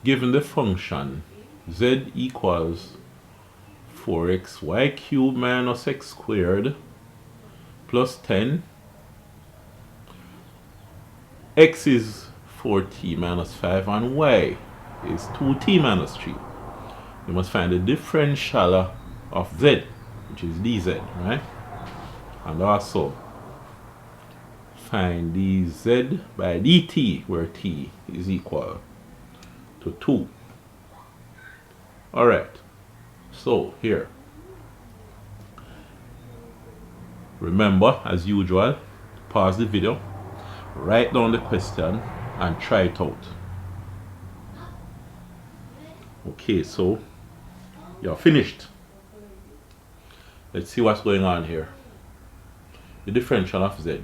given the function z equals 4xy cubed minus x squared plus 10, x is 4t minus 5 and y is 2t minus 3. You must find the differential of z, which is dz, right? And also find dz by dt, where t is equal to 2. Alright, so here, remember, as usual, pause the video, write down the question and try it out. Okay, so you're finished. Let's see what's going on here. The differential of z.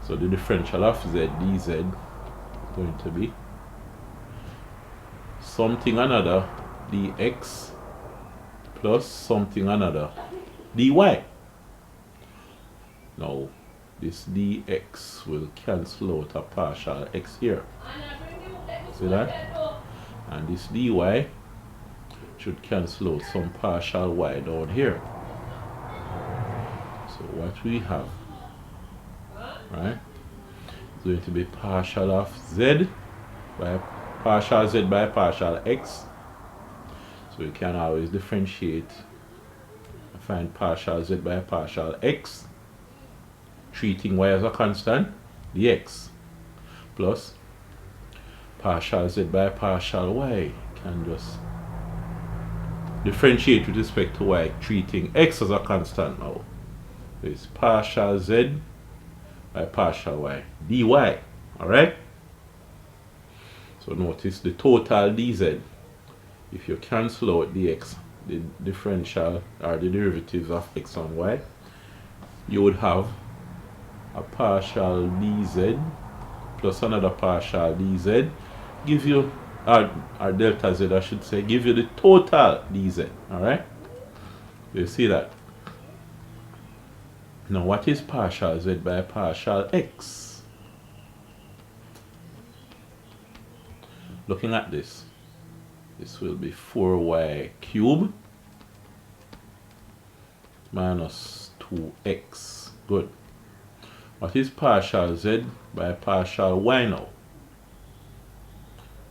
So the differential of z dz is going to be something another dx plus something another dy. Now this dx will cancel out a partial x here. See that? And this dy should cancel out some partial y down here. So what we have, right, is going to be partial of z by partial x. So you can always differentiate and find partial z by partial x, treating y as a constant, dx, plus partial z by partial y. Can just differentiate with respect to y, treating x as a constant now. So it's partial z by partial y dy. Alright? So notice the total dz. If you cancel out dx, the differential or the derivatives of x and y, you would have a partial dz plus another partial dz, give you, or delta z I should say, give you the total dz. Alright? You see that? Now what is partial z by partial x? Looking at this, this will be 4y cubed minus 2x. Good. What is partial z by partial y now?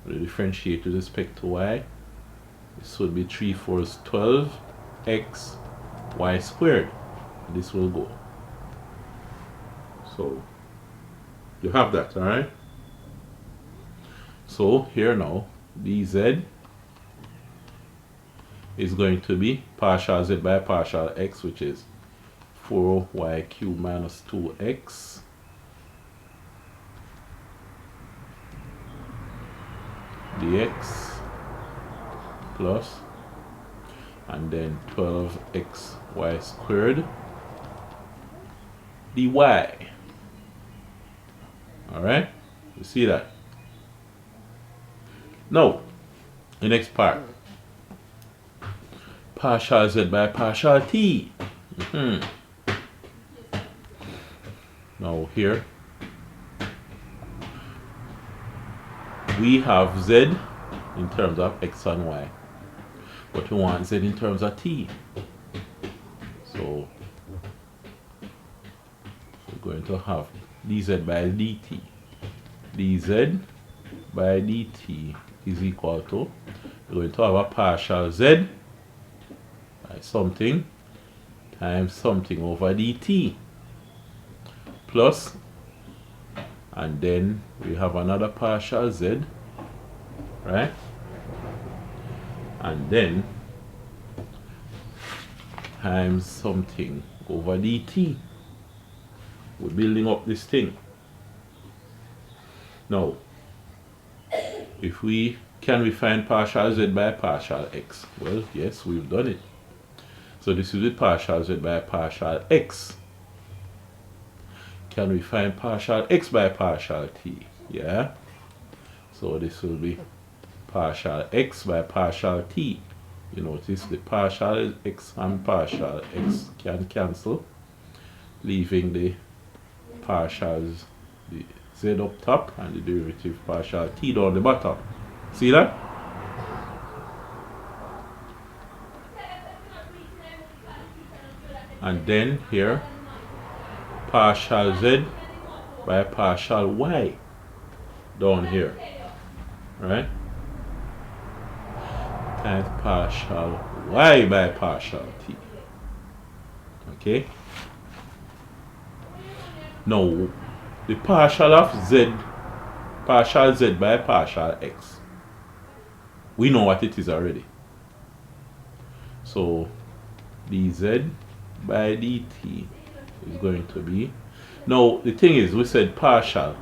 We'll differentiate with respect to y. This would be 3 fourths 12 x y squared. This will go. So you have that, alright? So here now, dz is going to be partial z by partial x, which is 4y cubed minus 2x dx plus, and then 12xy squared dy. Alright? You see that? Now, the next part. Partial z by partial t. Now here, we have z in terms of x and y, but we want z in terms of t. So we're going to have dz by dt. dz by dt is equal to, we're going to have a partial z by something times something over dt, plus, and then we have another partial z, right? And then times something over dt. We're building up this thing. Now, if can we find partial z by partial x? Well, yes, we've done it. So this is the partial z by partial x. Can we find partial x by partial t? Yeah. So this will be partial x by partial t. You notice the partial x and partial x can cancel, leaving the partials, the z up top and the derivative partial t down the bottom. See that? And then here, partial z by partial y down here, right? Times partial y by partial t. Okay? Now, the partial of z, partial z by partial x, we know what it is already. So, dz by dt is going to be, now the thing is, we said partial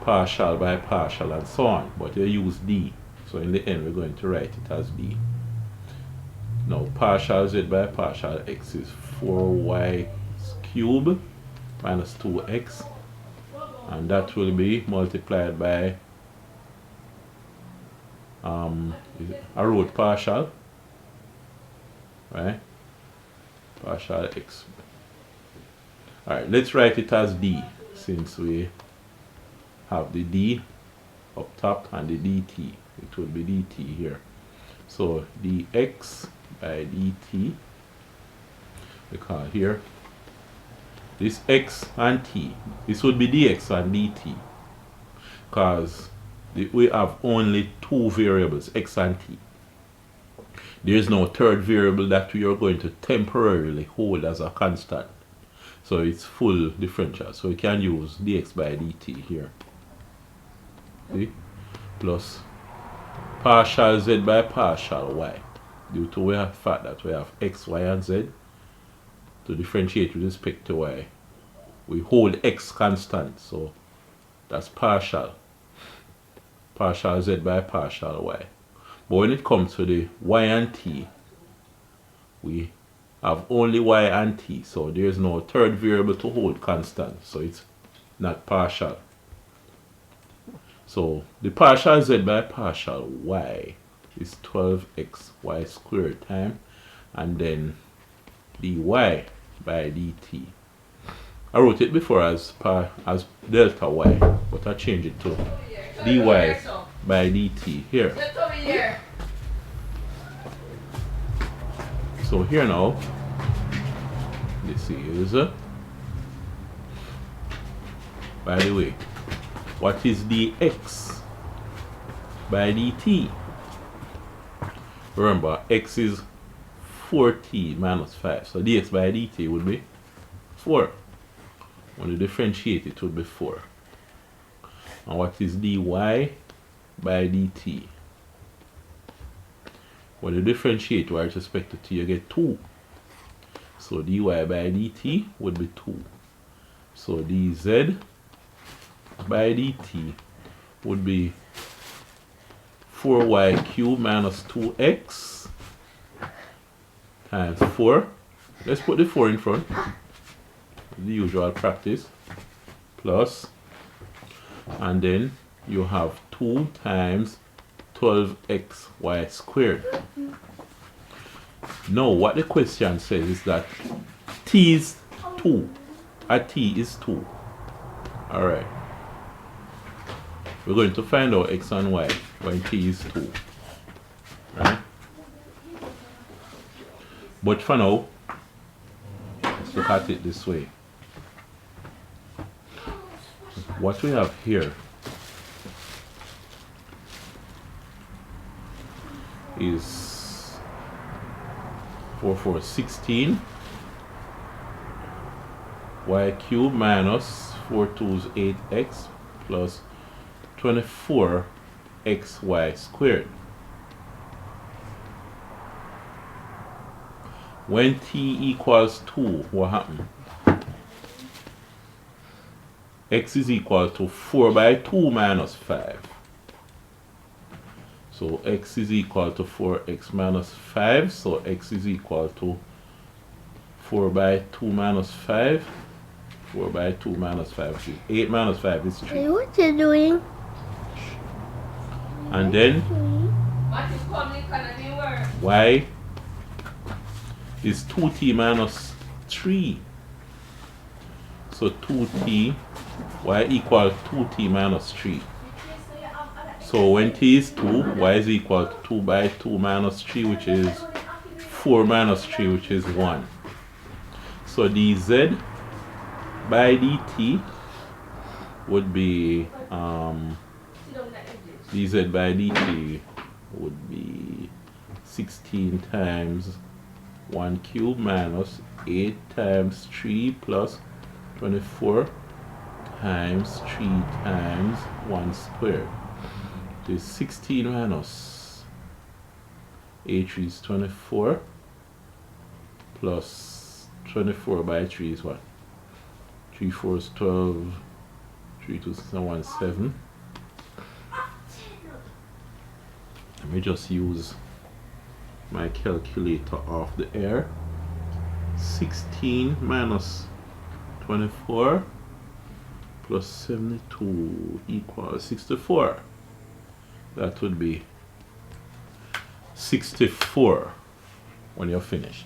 by partial and so on, but you use d, so in the end we're going to write it as d. Now partial z by partial x is 4y cubed minus 2x, and that will be multiplied by a root partial, right? Partial x. Alright, let's write it as d, since we have the d up top and the dt. It will be dt here. So dx by dt, because here this x and t, this would be dx and dt, because we have only two variables, x and t. There is no third variable that we are going to temporarily hold as a constant. So it's full differential. So we can use dx by dt here. See? Plus partial z by partial y. Due to the fact that we have x, y, and z, to differentiate with respect to y, we hold x constant. So that's partial z by partial y. But when it comes to the y and t, we have only y and t, so there's no third variable to hold constant, so it's not partial. So the partial z by partial y is 12xy squared time, and then dy by dt. I wrote it before as delta y, but I changed it to dy by dt here. So here now, this is, by the way, what is dx by dt? Remember, x is 4t minus 5, so dx by dt would be 4. When you differentiate, it would be 4. And what is dy by dt? When you differentiate with respect to t, you get 2. So dy by dt would be 2. So dz by dt would be 4y cubed minus 2x times 4. Let's put the 4 in front. The usual practice. Plus, and then you have 2 times 12xy squared. Now what the question says is that t is 2. A t is 2. Alright. We're going to find out x and y when t is 2. Right? But for now, let's look at it this way. What we have here is 16 y cubed minus 4 2's 8x plus 24xy squared. When t equals 2, what happens? X is equal to 4 by 2 minus 5. So x is equal to 4x minus 5. So x is equal to 4 by 2 minus 5. 4 by 2 minus 5 is 8 minus 5 is 3. Hey, what you doing? And then y is 2t minus 3. So 2t, y equals 2t minus 3. So when t is 2, y is equal to 2 by 2 minus 3, which is 4 minus 3, which is 1. So dz by dt would be dz by dt would be 16 times 1 cube minus 8 times 3 plus 24 times 3 times 1 squared. It is 16 minus a3 is 24 plus 24 by 3 is what? 3 4 is 12, 3 2 6 and 1 7. Let me just use my calculator off the air. 16 minus 24 plus 72 equals 64. That would be 64 when you're finished.